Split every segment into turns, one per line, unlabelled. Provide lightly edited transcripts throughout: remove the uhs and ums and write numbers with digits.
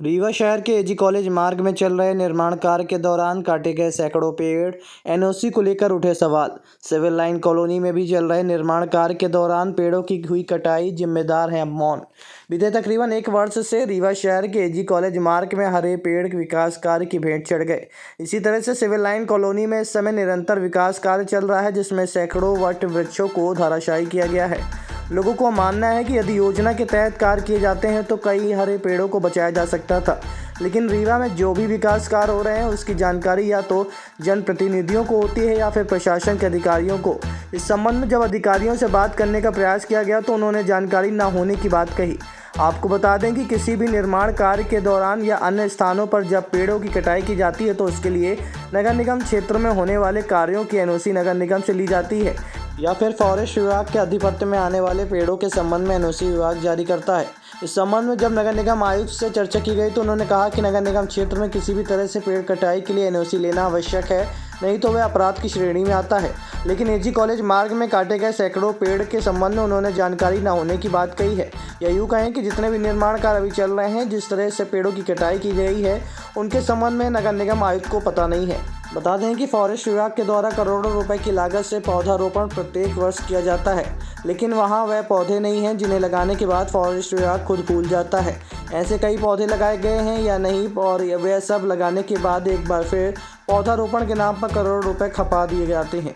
रीवा शहर के एजी कॉलेज मार्ग में चल रहे निर्माण कार्य के दौरान काटे गए सैकड़ों पेड़। एनओसी को लेकर उठे सवाल। सिविल लाइन कॉलोनी में भी चल रहे निर्माण कार्य के दौरान पेड़ों की हुई कटाई जिम्मेदार है अब मौन। बीते तकरीबन 1 वर्ष से रीवा शहर के एजी कॉलेज मार्ग में हरे पेड़ विकास कार्य की भेंट चढ़ गए। इसी तरह से सिविल लाइन कॉलोनी में इस समय निरंतर विकास कार्य चल रहा है, जिसमें सैकड़ों वट वृक्षों को धराशायी किया गया है। लोगों को मानना है कि यदि योजना के तहत कार्य किए जाते हैं तो कई हरे पेड़ों को बचाया जा सकता था, लेकिन रीवा में जो भी विकास कार्य हो रहे हैं उसकी जानकारी या तो जनप्रतिनिधियों को होती है या फिर प्रशासन के अधिकारियों को। इस संबंध में जब अधिकारियों से बात करने का प्रयास किया गया तो उन्होंने जानकारी न होने की बात कही। आपको बता दें कि किसी भी निर्माण कार्य के दौरान या अन्य स्थानों पर जब पेड़ों की कटाई की जाती है तो उसके लिए नगर निगम क्षेत्र में होने वाले कार्यों की एनओसी नगर निगम से ली जाती है या फिर फॉरेस्ट विभाग के आधिपत्य में आने वाले पेड़ों के संबंध में एनओसी विभाग जारी करता है। इस संबंध में जब नगर निगम आयुक्त से चर्चा की गई तो उन्होंने कहा कि नगर निगम क्षेत्र में किसी भी तरह से पेड़ कटाई के लिए एनओसी लेना आवश्यक है, नहीं तो वह अपराध की श्रेणी में आता है। लेकिन एजी कॉलेज मार्ग में काटे गए सैकड़ों पेड़ के संबंध में उन्होंने जानकारी न होने की बात कही है। या यूँ कहें कि जितने भी निर्माण कार्य अभी चल रहे हैं, जिस तरह से पेड़ों की कटाई की गई है, उनके संबंध में नगर निगम आयुक्त को पता नहीं है। बता दें कि फॉरेस्ट विभाग के द्वारा करोड़ों रुपए की लागत से पौधारोपण प्रत्येक वर्ष किया जाता है, लेकिन वहां वह पौधे नहीं हैं जिन्हें लगाने के बाद फॉरेस्ट विभाग खुद भूल जाता है। ऐसे कई पौधे लगाए गए हैं या नहीं, और वह सब लगाने के बाद एक बार फिर पौधारोपण के नाम पर करोड़ों रुपए खपा दिए जाते हैं।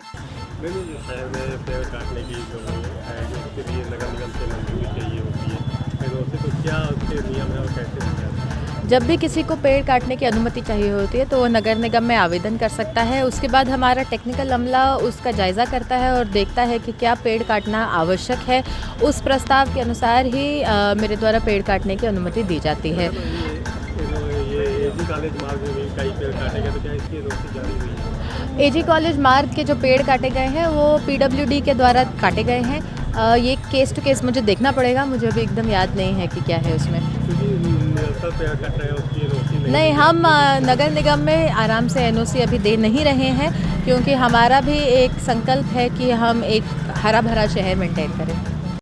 शहर में पेड़ काटने की जो है, जो उसके लिए नगर निगम से मंजूरी चाहिए होती है, फिर उससे तो क्या उसके नियम है और कैसे?
जब भी किसी को पेड़ काटने की अनुमति चाहिए होती है तो वो नगर निगम में आवेदन कर सकता है। उसके बाद हमारा टेक्निकल अमला उसका जायज़ा करता है और देखता है कि क्या पेड़ काटना आवश्यक है। उस प्रस्ताव के अनुसार ही मेरे द्वारा पेड़ काटने की अनुमति दी जाती है।
एजी कॉलेज मार्ग में कई पेड़ काटे गए, तो क्या इसकी नोटिस जारी हुई है?
एजी कॉलेज मार्ग के जो पेड़ काटे गए हैं वो पीडब्ल्यूडी के द्वारा काटे गए हैं। ये केस टू केस मुझे देखना पड़ेगा, मुझे अभी एकदम याद नहीं है कि क्या है उसमें। नहीं, हम नगर निगम में आराम से एनओसी अभी दे नहीं रहे हैं, क्योंकि हमारा भी एक संकल्प है कि हम एक हरा भरा शहर मेंटेन करें।